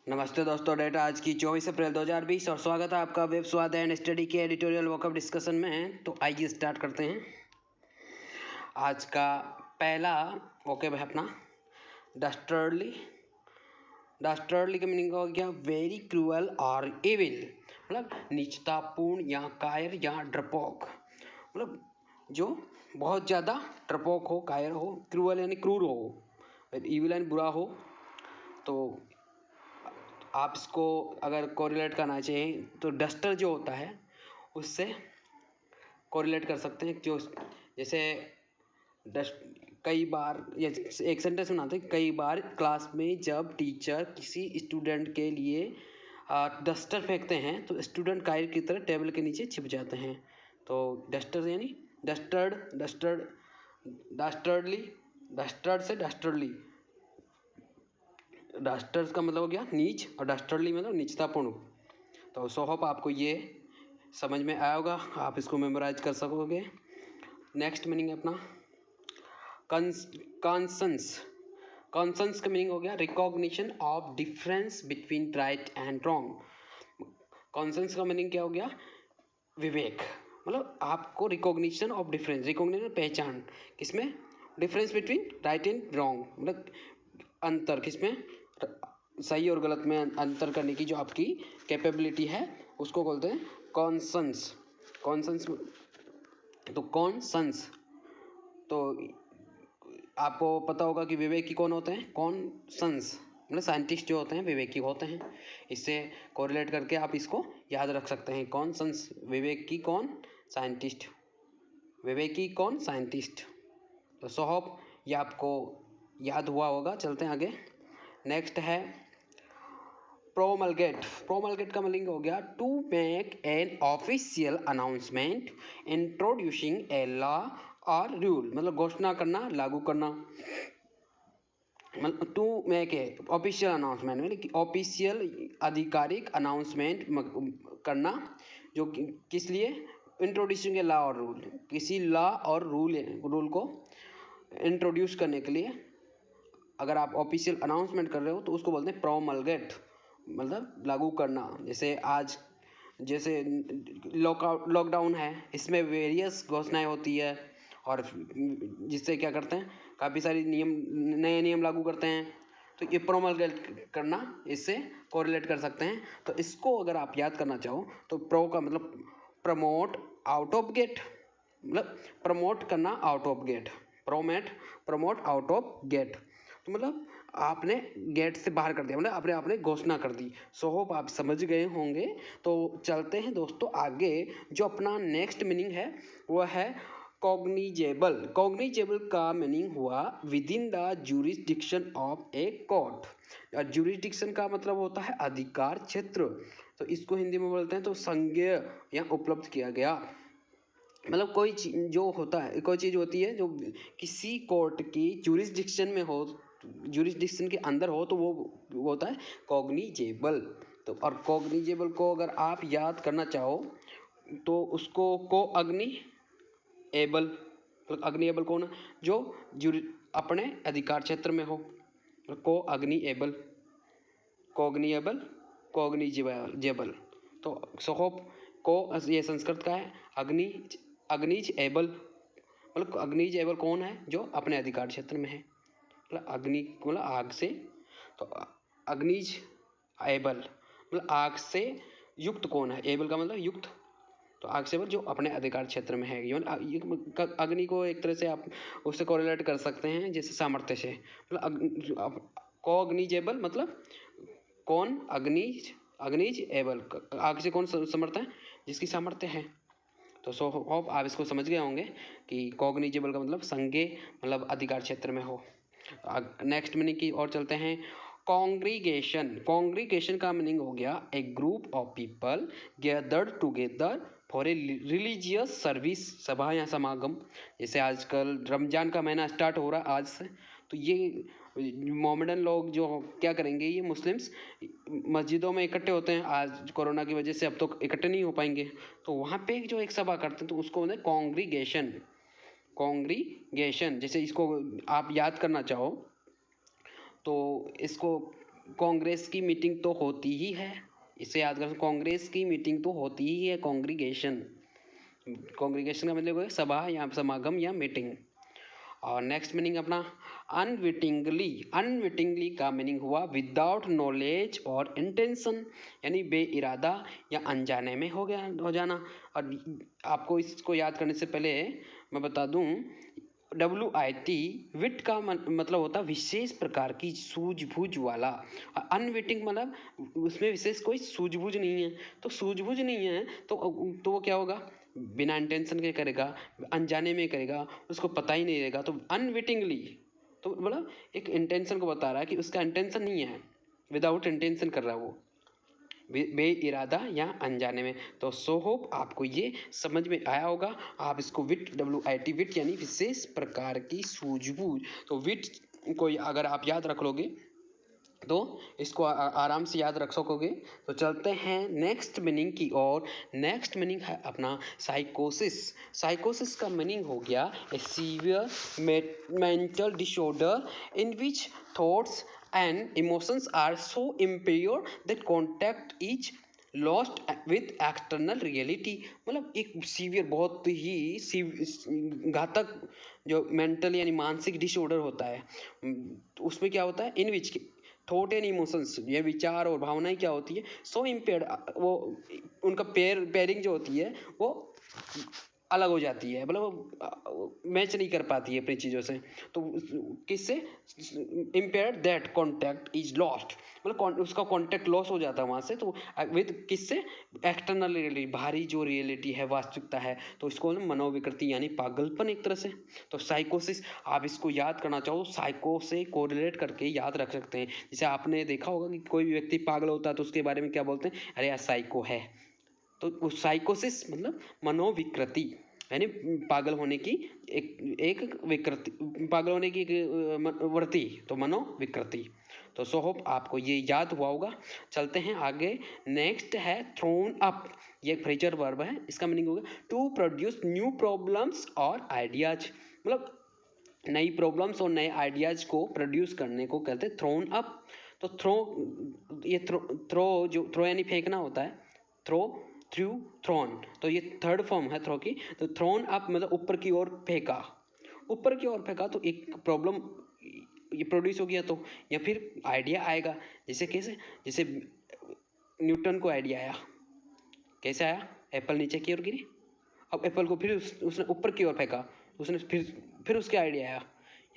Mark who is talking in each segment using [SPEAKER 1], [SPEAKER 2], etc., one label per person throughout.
[SPEAKER 1] नमस्ते दोस्तों, डेट आज की 24 अप्रैल 2020 और स्वागत है आपका वेब स्वाध्याय एंड स्टडी के एडिटोरियल वॉकअप डिस्कशन में। तो आइए स्टार्ट करते हैं। आज का पहला वॉकअप है अपना डस्टर्डली। डस्टर्डली का मीनिंग हो गया वेरी क्रूअल और एविल, मतलब नीचतापूर्ण या कायर या डरपोक, मतलब जो बहुत ज़्यादा डरपोक हो, कायर हो, क्रूअल यानी क्रूर हो, एविल यानी बुरा हो। तो आप इसको अगर कोरिलेट करना चाहिए तो डस्टर जो होता है उससे कोरिलेट कर सकते हैं। जो जैसे डस्ट कई बार या एक सेंटेंस सुनाते हैं, कई बार क्लास में जब टीचर किसी स्टूडेंट के लिए डस्टर फेंकते हैं तो स्टूडेंट कायर की तरह टेबल के नीचे छिप जाते हैं। तो डस्टर यानी डस्टर्ड, डस्टर्ड, डस्टर्डली, डस्टर्ड से डस्टर्डली। डस्टर्स का मतलब हो गया नीच और डस्टर्डली मतलब नीचतापूर्ण। तो सो होप आपको ये समझ में आया होगा, आप इसको मेमोराइज कर सकोगे। नेक्स्ट मीनिंग है अपना कॉन्सेंस। कॉन्सेंस का मीनिंग हो गया recognition of difference between right and wrong. Conscience का मीनिंग क्या हो गया? विवेक, मतलब आपको रिकॉग्निशन ऑफ डिफरेंस, रिकॉग्निशन पहचान किसमें? Difference between right and wrong, मतलब अंतर किसमें, सही और गलत में अंतर करने की जो आपकी कैपेबिलिटी है उसको बोलते हैं कॉन्सेंस। कॉन्सेंस तो कॉन्सेंस। तो आपको पता होगा कि विवेकी कौन होते हैं? कॉन्सेंस मतलब साइंटिस्ट जो होते हैं विवेकी होते हैं। इससे कोरिलेट करके आप इसको याद रख सकते हैं। कॉन्सेंस विवेकी कौन? साइंटिस्ट। विवेकी कौन? साइंटिस्ट। तो सो होप ये आपको याद हुआ होगा। चलते हैं आगे। नेक्स्ट है प्रोमलगेट। प्रोमलगेट का मीनिंग हो गया to make an official announcement introducing a law और रूल, मतलब घोषणा करना, लागू करना। मतलब to make a official announcement मतलब ऑफिशियल आधिकारिक अनाउंसमेंट करना, जो किस लिए? इंट्रोड्यूसिंग ए लॉ और रूल, किसी लॉ और रूल को इंट्रोड्यूस करने के लिए अगर आप ऑफिशियल अनाउंसमेंट कर रहे हो तो उसको बोलते हैं प्रोमलगेट, मतलब लागू करना। जैसे आज जैसे लॉकडाउन है, इसमें वेरियस घोषणाएं होती है और जिससे क्या करते हैं, काफ़ी सारी नए नियम लागू करते हैं। तो ये प्रोमलगेट करना, इससे कोरिलेट कर सकते हैं। तो इसको अगर आप याद करना चाहो तो प्रो का मतलब प्रमोट आउट ऑफ गेट, मतलब प्रमोट करना out of gate, promote out of gate. तो मतलब आपने गेट से बाहर कर दिया, मतलब आपने घोषणा कर दी। सो होप आप समझ गए होंगे। तो चलते हैं दोस्तों आगे। जो अपना नेक्स्ट मीनिंग है वह है कॉग्निजेबल। कॉग्निजेबल का मीनिंग हुआ with in the jurisdiction of a court. Jurisdiction का मतलब होता है अधिकार क्षेत्र। तो इसको हिंदी में बोलते हैं तो संज्ञेय या उपलब्ध किया गया, मतलब कोई जो होता है, कोई चीज़ होती है जो किसी कोर्ट की ज्यूरिसडिक्शन में हो, ज्यूरिसडिक्शन के अंदर हो, तो वो होता है कॉग्निजेबल। तो और कॉग्निजेबल को अगर आप याद करना चाहो तो उसको को अग्नि एबल, मतलब अग्नि एबल कौन है? जो अपने अधिकार क्षेत्र में हो, को अग्नि एबल, कॉग्निएबल, कॉग्निजेबल। तो होप को ये संस्कृत का है, अग्निज एबल, मतलब अग्निज एबल कौन है? जो अपने अधिकार क्षेत्र में है, मतलब अग्नि मतलब आग से। तो अग्निज एबल मतलब आग से युक्त कौन है? एबल का मतलब युक्त, तो आग से जो अपने अधिकार क्षेत्र में है। अग्नि को एक तरह से आप उससे कोरिलेट कर सकते हैं जैसे सामर्थ्य से, मतलब कोग्निजेबल मतलब कौन? अग्निज एबल, आग से कौन समर्थ है? जिसकी सामर्थ्य है। तो सो होप आप इसको समझ गए होंगे कि कॉग्निजेबल का मतलब संज्ञेय, मतलब अधिकार क्षेत्र में हो। नेक्स्ट मीनिंग की ओर चलते हैं। कॉन्ग्रीगेशन। कॉन्ग्रीगेशन का मीनिंग हो गया a group of people gathered together for a religious service, सभा या समागम। जैसे आजकल रमजान का महीना स्टार्ट हो रहा है आज से, तो ये मोमेडन लोग जो क्या करेंगे, ये मुस्लिम्स मस्जिदों में इकट्ठे होते हैं। आज कोरोना की वजह से अब तो इकट्ठे नहीं हो पाएंगे, तो वहाँ पे जो एक सभा करते हैं तो उसको बोलते हैं कॉन्ग्रीगेशन। कॉन्ग्रीगेशन जैसे इसको आप याद करना चाहो तो इसको कांग्रेस की मीटिंग तो होती ही है, इसे याद कर, कांग्रेस की मीटिंग तो होती ही है, कांग्रीगेशन। कांग्रीगेशन का मतलब है सभा या समागम या मीटिंग। और नेक्स्ट मीनिंग अपना अनविटिंगली। अनविटिंगली का मीनिंग हुआ विदाउट नॉलेज और इंटेंशन, यानी बेइरादा या अनजाने में हो जाना। और आपको इसको याद करने से पहले मैं बता दूं, WIT विट का मतलब होता है विशेष प्रकार की सूझबूझ वाला। अनविटिंग मतलब उसमें विशेष कोई सूझबूझ नहीं है, तो सूझबूझ नहीं है तो वो क्या होगा, बिना इंटेंशन के करेगा, अनजाने में करेगा, उसको पता ही नहीं रहेगा, तो अनविटिंगली। तो मतलब एक इंटेंशन को बता रहा है कि उसका इंटेंशन नहीं है, विदाउट इंटेंशन कर रहा है वो, बेइरादा या अनजाने में। तो सो होप आपको ये समझ में आया होगा। आप इसको विट, WIT विट यानी विशेष प्रकार की सूझबूझ, तो विट को अगर आप याद रख लोगे तो इसको आराम से याद रख सकोगे। तो चलते हैं नेक्स्ट मीनिंग की ओर। नेक्स्ट मीनिंग है अपना साइकोसिस। साइकोसिस का मीनिंग हो गया a severe mental disorder in which thoughts and emotions are so impaired that contact is lost with external reality. मतलब एक सीवियर, बहुत ही घातक जो मेंटल यानी मानसिक डिसऑर्डर होता है, उसमें क्या होता है, इन विच थॉट एंड इमोशंस, ये विचार और भावनाएं क्या होती है, सो इम्पेयर्ड, वो उनका पेयरिंग जो होती है वो अलग हो जाती है, मतलब मैच नहीं कर पाती है अपनी चीज़ों से। तो किससे, impaired that contact is lost, मतलब उसका कॉन्टैक्ट लॉस हो जाता है वहाँ से। तो विद किससे, एक्सटर्नल रियलिटी, बाहरी जो रियलिटी है, वास्तविकता है, तो इसको मनोविकृति यानी पागलपन एक तरह से। तो साइकोसिस आप इसको याद करना चाहो तो साइको से कोरिलेट करके याद रख सकते हैं। जैसे आपने देखा होगा कि कोई भी व्यक्ति पागल होता है तो उसके बारे में क्या बोलते हैं, अरे यार साइको है। तो साइकोसिस मतलब मनोविकृति, यानी पागल होने की एक विकृति, पागल होने की एक वृत्ति, तो मनोविकृति। तो सो होप आपको ये याद हुआ होगा। चलते हैं आगे। नेक्स्ट है थ्रोन अप। ये एक फ्रेजर वर्ब है, इसका मीनिंग होगा टू प्रोड्यूस न्यू प्रॉब्लम्स और आइडियाज। मतलब नई प्रॉब्लम्स और नए आइडियाज को प्रोड्यूस करने को कहते हैं थ्रोन अप। तो थ्रो जो थ्रो यानी फेंकना होता है, थ्रो, थ्रू, थ्रोन, तो ये थर्ड फॉर्म है थ्रो की। तो थ्रोन अप मतलब ऊपर की ओर फेंका, ऊपर की ओर फेंका तो एक प्रॉब्लम ये प्रोड्यूस हो गया, तो या फिर आइडिया आएगा। जैसे कैसे, जैसे न्यूटन को आइडिया आया, कैसे आया, एप्पल नीचे की ओर गिरी, अब एप्पल को फिर उसने ऊपर की ओर फेंका, उसने फिर उसके आइडिया आया,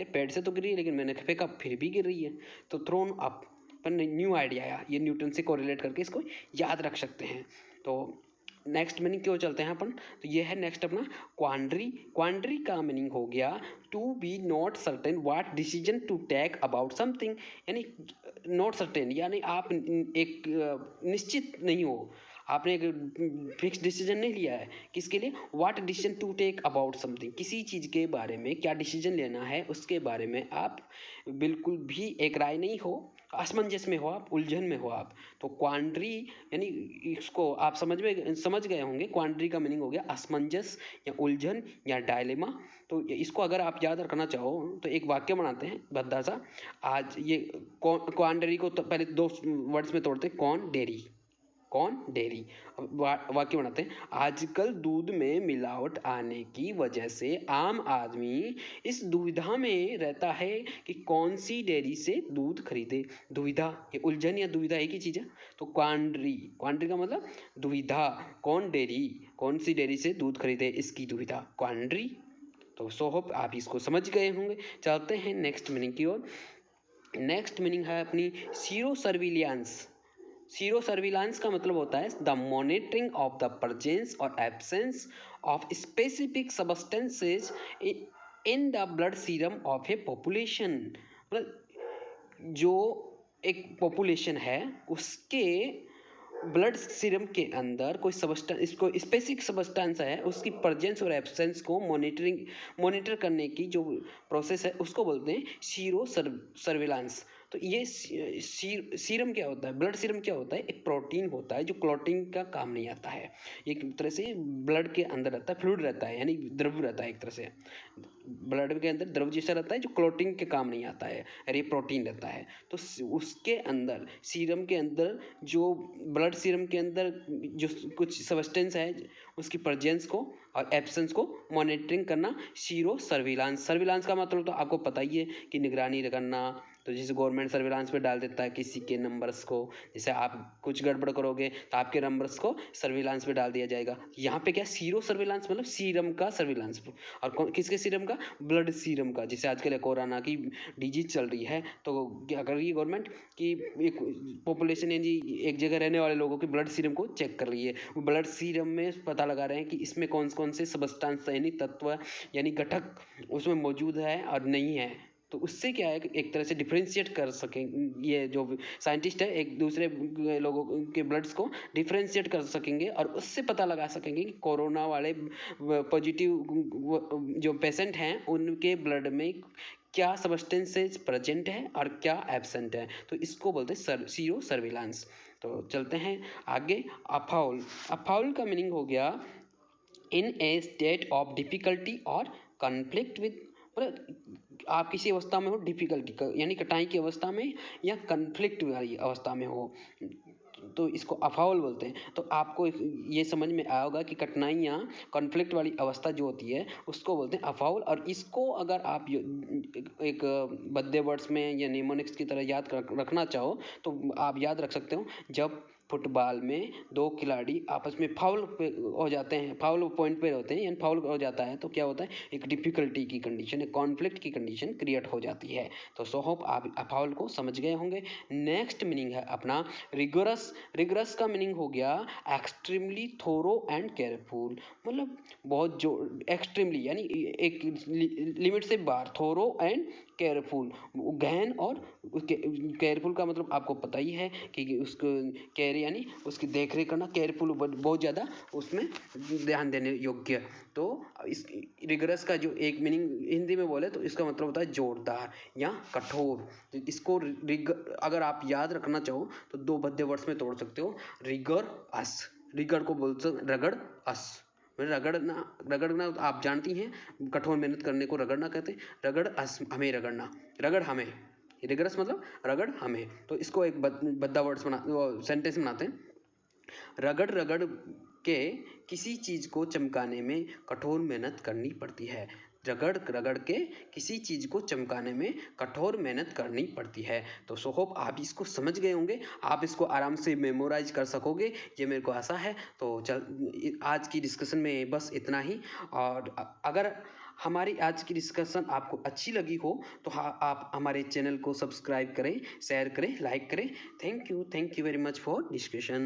[SPEAKER 1] यार पेड़ से तो गिरी है लेकिन मैंने फेंका फिर भी गिर रही है, तो थ्रोन अप पर न्यू आइडिया आया। ये न्यूटन से कोरिलेट करके इसको याद रख सकते हैं। तो नेक्स्ट मीनिंग क्यों चलते हैं अपन, तो ये है नेक्स्ट अपना क्वांड्री। क्वांड्री का मीनिंग हो गया to be not certain what decision to take about something, यानी नॉट सर्टेन यानी आप एक निश्चित नहीं हो, आपने एक फिक्स डिसीजन नहीं लिया है, किसके लिए, what decision to take about something, किसी चीज़ के बारे में क्या डिसीजन लेना है उसके बारे में आप बिल्कुल भी एक राय नहीं हो, असमंजस में हो आप, उलझन में हो आप। तो क्वांड्री यानी इसको आप समझ गए होंगे, क्वांड्री का मीनिंग हो गया असमंजस या उलझन या डायलेमा। तो इसको अगर आप याद रखना चाहो तो एक वाक्य बनाते हैं भद्दा सा। आज ये क्वांड्री को तो पहले दो वर्ड्स में तोड़ते हैं, कौन डेरी, कौन डेयरी। वाक्य बनाते हैं, आजकल दूध में मिलावट आने की वजह से आम आदमी इस दुविधा में रहता है कि कौन सी डेयरी से दूध खरीदे। दुविधा, ये उलझन या दुविधा एक ही चीज है। तो क्वांड्री, क्वांड्री का मतलब दुविधा, कौन डेयरी, कौन सी डेयरी से दूध खरीदे, इसकी दुविधा क्वांड्री। तो सो होप आप इसको समझ गए होंगे। चलते हैं नेक्स्ट मीनिंग की ओर। नेक्स्ट मीनिंग है अपनी सीरो सर्विलियंस। सीरो सर्विलांस का मतलब होता है the monitoring of the presence और absence of specific substances in the blood serum of a population. मतलब जो एक पॉपुलेशन है उसके ब्लड सीरम के अंदर कोई सब्सटेंस, इसको स्पेसिफिक सब्सटेंस है, उसकी प्रेजेंस और एब्सेंस को मॉनिटर करने की जो प्रोसेस है उसको बोलते हैं सीरो सर्विलांस। तो ये सीरम क्या होता है, ब्लड सीरम क्या होता है, एक प्रोटीन होता है जो क्लॉटिंग का काम नहीं आता है। एक तरह से ब्लड के अंदर रहता है, फ्लूइड रहता है, यानी द्रव रहता है एक तरह से, ब्लड के अंदर द्रव जैसा रहता है जो क्लॉटिंग के काम नहीं आता है, और ये प्रोटीन रहता है। तो उसके अंदर, सीरम के अंदर, जो ब्लड सीरम के अंदर जो कुछ सब्सटेंस है, उसकी प्रेजेंस को और एब्सेंस को मॉनिटरिंग करना सीरो सर्विलांस। सर्विलांस का मतलब तो आपको पता ही है कि निगरानी करना। तो जैसे गवर्नमेंट सर्विलांस पे डाल देता है किसी के नंबर्स को, जैसे आप कुछ गड़बड़ करोगे तो आपके नंबर्स को सर्विलांस पे डाल दिया जाएगा। यहाँ पे क्या, सीरो सर्विलांस मतलब सीरम का सर्विलांस, और किसके सीरम का, ब्लड सीरम का। जैसे आजकल कोरोना की डिजीज चल रही है, तो क्या कर रही है गवर्नमेंट कि एक पॉपुलेशन यानी एक जगह रहने वाले लोगों के ब्लड सीरम को चेक कर रही है। वो ब्लड सीरम में पता लगा रहे हैं कि इसमें कौन कौन से सब्सटेंस यानी तत्व यानी घटक उसमें मौजूद है और नहीं है। तो उससे क्या है, एक तरह से डिफ्रेंशिएट कर सकें, ये जो साइंटिस्ट है एक दूसरे लोगों के ब्लड्स को डिफ्रेंशिएट कर सकेंगे, और उससे पता लगा सकेंगे कि कोरोना वाले पॉजिटिव जो पेशेंट हैं उनके ब्लड में क्या सब्सटेंसेस प्रेजेंट है और क्या एब्सेंट है। तो इसको बोलते हैं सीरो सर्विलांस। तो चलते हैं आगे। अफाउल, अफाउल का मीनिंग हो गया इन ए स्टेट ऑफ डिफिकल्टी और कॉन्फ्लिक्ट विद, मतलब आप किसी अवस्था में हो डिफिकल्टी यानी कठिनाई की अवस्था में, या कन्फ्लिक्ट वाली अवस्था में हो, तो इसको अफाउल बोलते हैं। तो आपको ये समझ में आया होगा कि कठिनाइयाँ, कॉन्फ्लिक्ट वाली अवस्था जो होती है उसको बोलते हैं अफाउल। और इसको अगर आप एक बद्दे वर्ड्स में या निमोनिक्स की तरह याद रखना चाहो तो आप याद रख सकते हो, जब फुटबॉल में दो खिलाड़ी आपस में फाउल पे हो जाते हैं, फाउल पॉइंट पे होते हैं, यानी फाउल हो जाता है, तो क्या होता है, एक डिफिकल्टी की कंडीशन, एक कॉन्फ्लिक्ट की कंडीशन क्रिएट हो जाती है। तो सो होप आप फाउल को समझ गए होंगे। नेक्स्ट मीनिंग है अपना रिगोरस। रिगोरस का मीनिंग हो गया एक्सट्रीमली थोरो एंड केयरफुल, मतलब बहुत जो एक्सट्रीमली यानी एक लिमिट से बाहर, थोरो एंड केयरफुल, गहन, और केयरफुल का मतलब आपको पता ही है कि उसको केयर यानी उसकी देख रेख करना, केयरफुल बहुत ज़्यादा उसमें ध्यान देने योग्य। तो इस रिगरस का जो एक मीनिंग हिंदी में बोले तो इसका मतलब होता है जोरदार या कठोर। तो इसको अगर आप याद रखना चाहो तो दो भद्दे वर्ड्स में तोड़ सकते हो, रिगर अस। रिगर को बोलते रगड़, अस रगड़ना आप जानती हैं, कठोर मेहनत करने को रगड़ना कहते हैं। रगड़ अस, हमें रगड़ना, रगड़ हमें, रिगरस मतलब रगड़ हमें। तो इसको एक भद्दा वर्ड्स सेंटेंस बनाते हैं। रगड़ रगड़ के किसी चीज को चमकाने में कठोर मेहनत करनी पड़ती है। रगड़ रगड़ के किसी चीज को चमकाने में कठोर मेहनत करनी पड़ती है। तो सो होप आप इसको समझ गए होंगे, आप इसको आराम से मेमोराइज कर सकोगे, ये मेरे को आशा है। तो चल आज की डिस्कशन में बस इतना ही। और अगर हमारी आज की डिस्कशन आपको अच्छी लगी हो तो आप हमारे चैनल को सब्सक्राइब करें, शेयर करें, लाइक करें। Thank you very much for discussion.